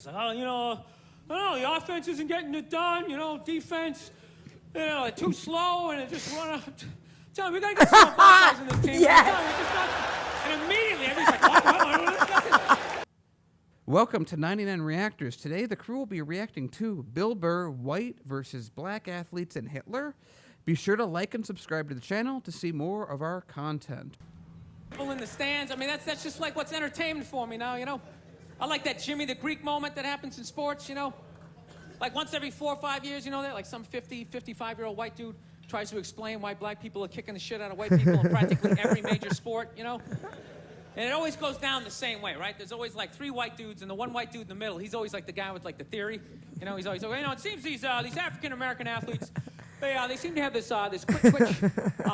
It's like, the offense isn't getting it done. Defense, too slow, and it just run up. Tell me, we gotta get some ball guys in this team. Yes. And immediately everybody's like, Welcome to 99 Reactors. Today, the crew will be reacting to Bill Burr, white versus black athletes and Hitler. Be sure to like and subscribe to the channel to see more of our content. people in the stands. I mean, that's just like what's entertainment for me now. I like that Jimmy the Greek moment that happens in sports. Like once every 4 or 5 years, that like some 50, 55-year-old white dude tries to explain why black people are kicking the shit out of white people in practically every major sport. And it always goes down the same way, right? There's always like 3 white dudes, and the one white dude in the middle, he's always like the guy with like the theory. He's always like, it seems these African-American athletes, they seem to have this quick twitch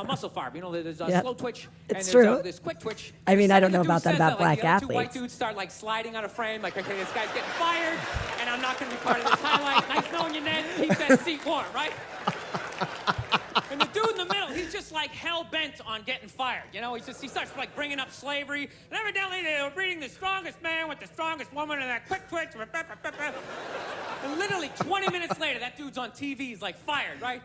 muscle fiber. There's a slow twitch, It's and there's true. This quick twitch. I mean, I don't know The dude about that says about black the other 2 white athletes. dudes start like sliding out of frame, like, okay, this guy's getting fired, and I'm not going to be part of this highlight. Nice knowing you, Ned. Keep that seat warm, right? And the dude in the middle, he's just like hell-bent on getting fired. He starts like bringing up slavery. And evidently they were breeding the strongest man with the strongest woman and that quick twitch. And literally 20 minutes later, that dude's on TV. He's like fired, right?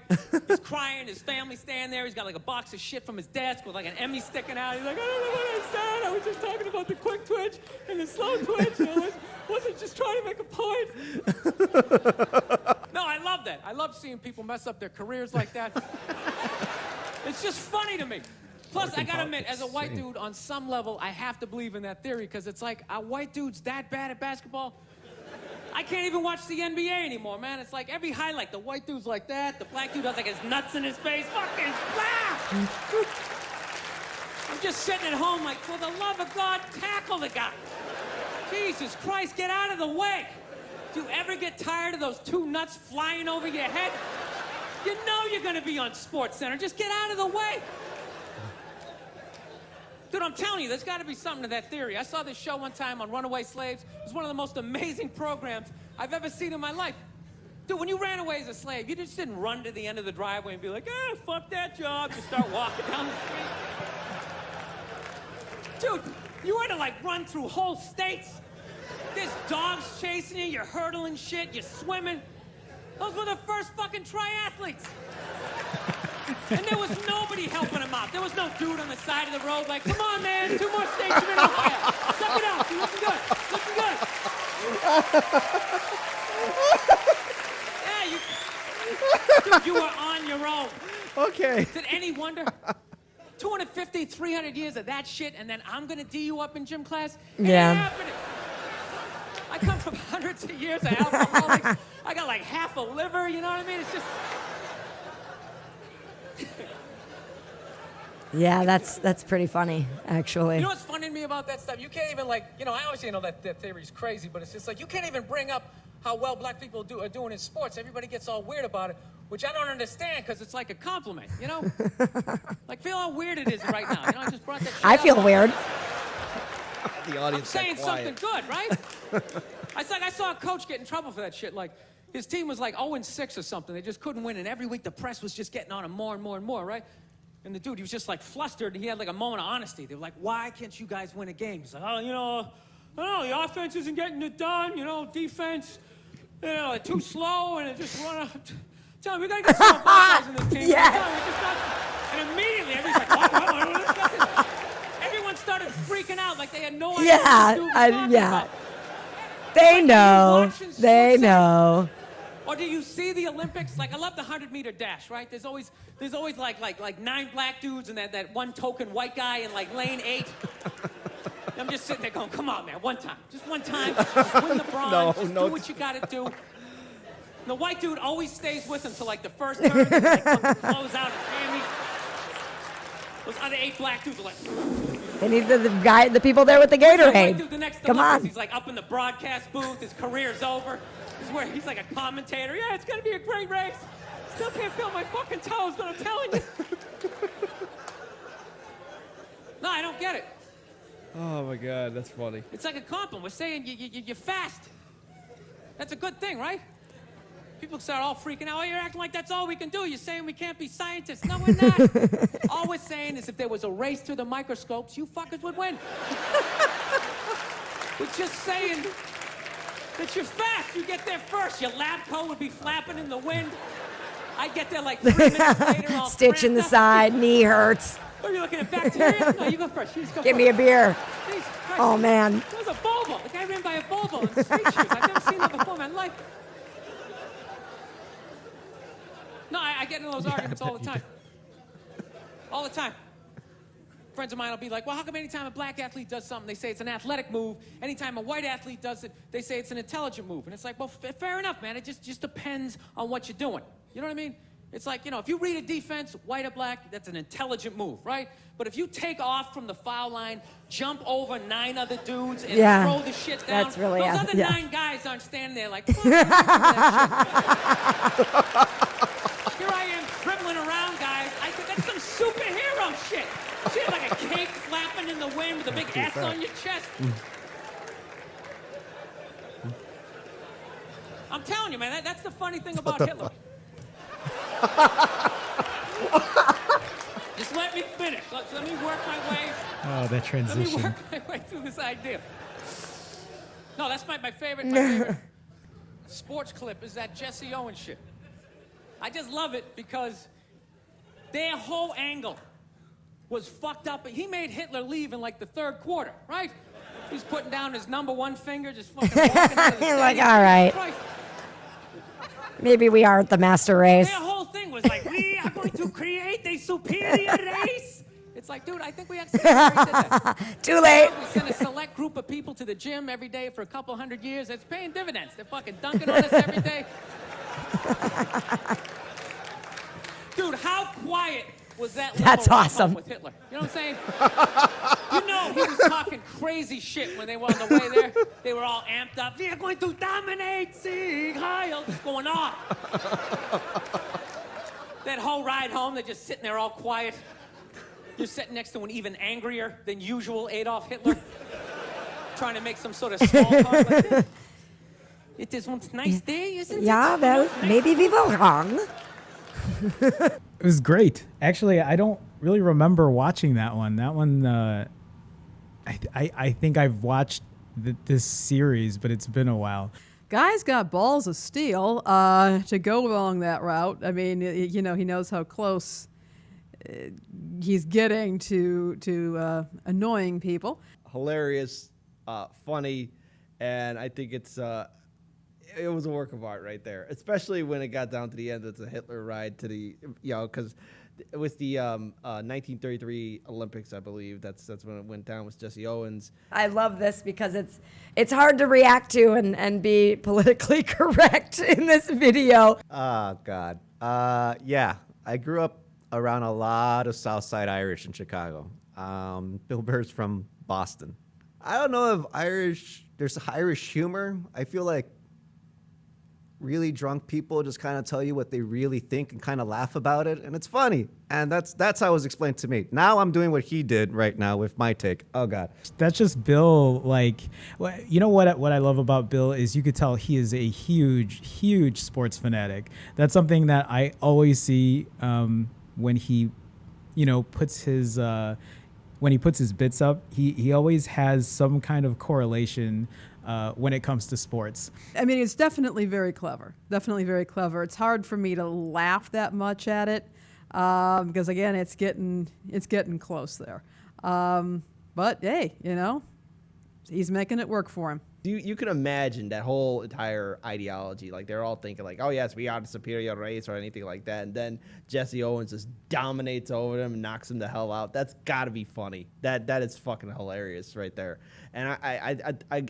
He's crying. His family's standing there. He's got like a box of shit from his desk with like an Emmy sticking out. He's like, I don't know what I said. I was just talking about the quick twitch and the slow twitch. I wasn't just trying to make a point. No, I love that. I love seeing people mess up their careers like that. It's just funny to me. Plus, I gotta admit, as a white dude, on some level, I have to believe in that theory, because it's like, are white dudes that bad at basketball? I can't even watch the NBA anymore, man. It's like every highlight, the white dude's like that, the black dude has like his nuts in his face. Fucking blah! I'm just sitting at home like, for the love of God, tackle the guy. Jesus Christ, get out of the way. Do you ever get tired of those 2 nuts flying over your head? You know you're gonna be on SportsCenter. Just get out of the way. Dude, I'm telling you, there's gotta be something to that theory. I saw this show one time on runaway slaves. It was one of the most amazing programs I've ever seen in my life. Dude, when you ran away as a slave, you just didn't run to the end of the driveway and be like, fuck that job. You start walking down the street. Dude, you had to like run through whole states. There's dogs chasing you, you're hurdling shit, you're swimming. Those were the first fucking triathletes. And there was nobody helping them out. There was no dude on the side of the road like, come on, man, 2 more states, you're in Ohio. Suck it up, you're looking good, looking good. Dude, you were on your own. Okay. Is it any wonder? 250, 300 years of that shit, and then I'm gonna D you up in gym class? It ain't Yeah. happening. I come from hundreds of years of alcoholics. I got like half a liver, you know what I mean? It's just... Yeah, that's pretty funny, actually. You know what's funny to me about that stuff? You can't even like, I obviously know that theory's crazy, but it's just like, you can't even bring up how well black people are doing in sports. Everybody gets all weird about it, which I don't understand, because it's like a compliment, Like, feel how weird it is right now. I just brought that shit I up. feel weird. The I'm audience saying got something quiet. good, right? I saw a coach get in trouble for that shit. Like, his team was like 0-6 or something. They just couldn't win, and every week the press was just getting on him more and more and more, right? And the dude, he was just like flustered, and he had like a moment of honesty. They were like, why can't you guys win a game? He's like, the offense isn't getting it done. Defense, they're too slow, and it just run up. Tell me, we gotta get some ball guys in this team. Yes. And immediately, everybody's like, what? Everyone started freaking out like they had no idea Yeah, what the dude was talking about. They know. watching They SportsCenter? know. Or do you see the Olympics? Like, I love the 100-meter dash, right? There's always like 9 black dudes and that one token white guy in like lane 8. I'm just sitting there going, come on, man, one time. Just one time. Just win the bronze. Do what you gotta do. And the white dude always stays with him till like the first turn, and like close out his hammy. Those other 8 black dudes are like, They need the people there with the the white Gatorade. dude, the next Come Olympics, on. he's like up in the broadcast booth. His career's over. He's like a commentator. Yeah, it's gonna be a great race. Still can't feel my fucking toes, but I'm telling you. No, I don't get it. Oh my God, that's funny. It's like a compliment. We're saying you're fast. That's a good thing, right? People start all freaking out. Oh, you're acting like that's all we can do. You're saying we can't be scientists. No, we're not. All we're saying is if there was a race to the microscopes, you fuckers would win. We're just saying that you're fast. You get there first. Your lab coat would be flapping in the wind. I'd get there like 3 minutes later, all Stitch in the cramped up. side, knee hurts. What are you looking at, bacteria? No, you go first. You just go Give first. me a beer. Jesus Christ. Oh, man. That was a Volvo. The guy ran by a Volvo in street shoes. I've never seen that before in my life. No, I get into those arguments all the time. All the time. Friends of mine will be like, well, how come anytime a black athlete does something, they say it's an athletic move? Anytime a white athlete does it, they say it's an intelligent move. And it's like, well, fair enough, man. It just depends on what you're doing. You know what I mean? It's like, you know, if you read a defense, white or black, that's an intelligent move, right? But if you take off from the foul line, jump over 9 other dudes, and throw the shit down, that's really, those other yeah. 9 guys aren't standing there like, fuck, that shit. Here I am dribbling around, guys. I think that's some superhero shit. Shit like a cape flapping in the wind with a big S on your chest. I'm telling you, man, that's the funny thing about Hitler. Just let me finish. Let me work my way. Oh, that Let me transition. work my way through this idea. No, that's my favorite sports clip is that Jesse Owens shit. I just love it because their whole angle was fucked up. He made Hitler leave in like the 3rd quarter, right? He's putting down his number 1 finger, just fucking walking out of the Like, stadium. all right. Christ. Maybe we aren't the master race. Their whole thing was like, we are going to create a superior race. It's like, dude, I think we actually did that. Too late. We send a select group of people to the gym every day for a couple hundred years. It's paying dividends. They're fucking dunking on us every day. Dude, how quiet was that That's little awesome. with Hitler? You know what I'm saying? You know he was talking crazy shit when they were on the way there. They were all amped up. We are going to dominate Sieg Heil. What's going on? That whole ride home, they're just sitting there all quiet. You're sitting next to an even angrier than usual Adolf Hitler, trying to make some sort of small talk like this. It is one nice day, isn't it? Yeah, well, maybe we were wrong. It was great. Actually, I don't really remember watching that one. That one, I think I've watched this series, but it's been a while. Guy's got balls of steel to go along that route. I mean, you know, he knows how close he's getting to annoying people. Hilarious, funny, and I think it was a work of art right there, especially when it got down to the end of the Hitler ride to the, you know, because it was the 1933 Olympics, I believe. That's when it went down with Jesse Owens. I love this because it's hard to react to and be politically correct in this video. Oh, God. Yeah, I grew up around a lot of Southside Irish in Chicago. Bill Burr's from Boston. I don't know if there's Irish humor. I feel like really drunk people just kind of tell you what they really think and kind of laugh about it, and it's funny. And that's how it was explained to me. Now I'm doing what he did right now with my take. Oh, God. That's just Bill. Like, you know what I love about Bill is you could tell he is a huge sports fanatic. That's something that I always see when he, you know, puts his bits up. He always has some kind of correlation when it comes to sports. I mean, it's definitely very clever. Definitely very clever. It's hard for me to laugh that much at it because, again, it's getting close there. But hey, you know, he's making it work for him. You can imagine that whole entire ideology. Like, they're all thinking like, oh, yes, we are the superior race or anything like that. And then Jesse Owens just dominates over them and knocks them the hell out. That's got to be funny. That is fucking hilarious right there. And I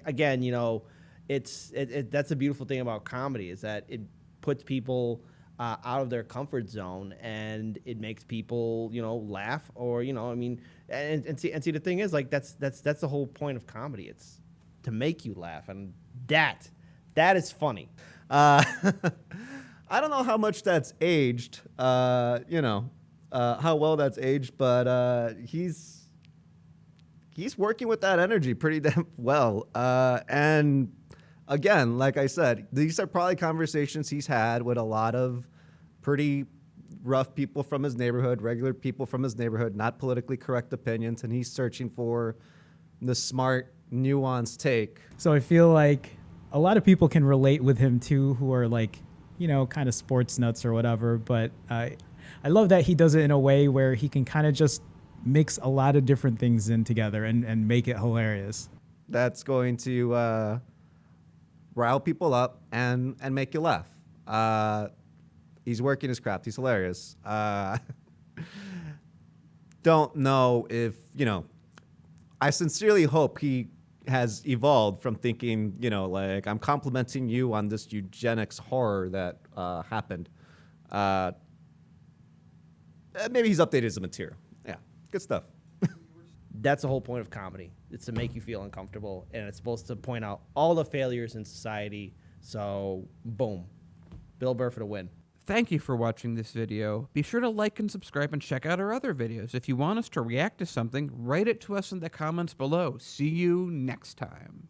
again, you know, that's a beautiful thing about comedy is that it puts people out of their comfort zone and it makes people, you know, laugh or, you know, I mean, and see the thing is like that's the whole point of comedy. It's to make you laugh, and that is funny. I don't know how much that's aged, you know, how well that's aged, but he's working with that energy pretty damn well. And again, like I said, these are probably conversations he's had with a lot of pretty rough people from his neighborhood, regular people from his neighborhood, not politically correct opinions, and he's searching for the smart, nuanced take. So I feel like a lot of people can relate with him too, who are like, kind of sports nuts or whatever. But I love that he does it in a way where he can kind of just mix a lot of different things in together and make it hilarious. That's going to rile people up and make you laugh. He's working his craft. He's hilarious. Don't know if, I sincerely hope he has evolved from thinking, like, I'm complimenting you on this eugenics horror that happened. Maybe he's updated his material. Yeah, good stuff. That's the whole point of comedy. It's to make you feel uncomfortable, and it's supposed to point out all the failures in society. So, boom. Bill Burr for the win. Thank you for watching this video. Be sure to like and subscribe and check out our other videos. If you want us to react to something, write it to us in the comments below. See you next time.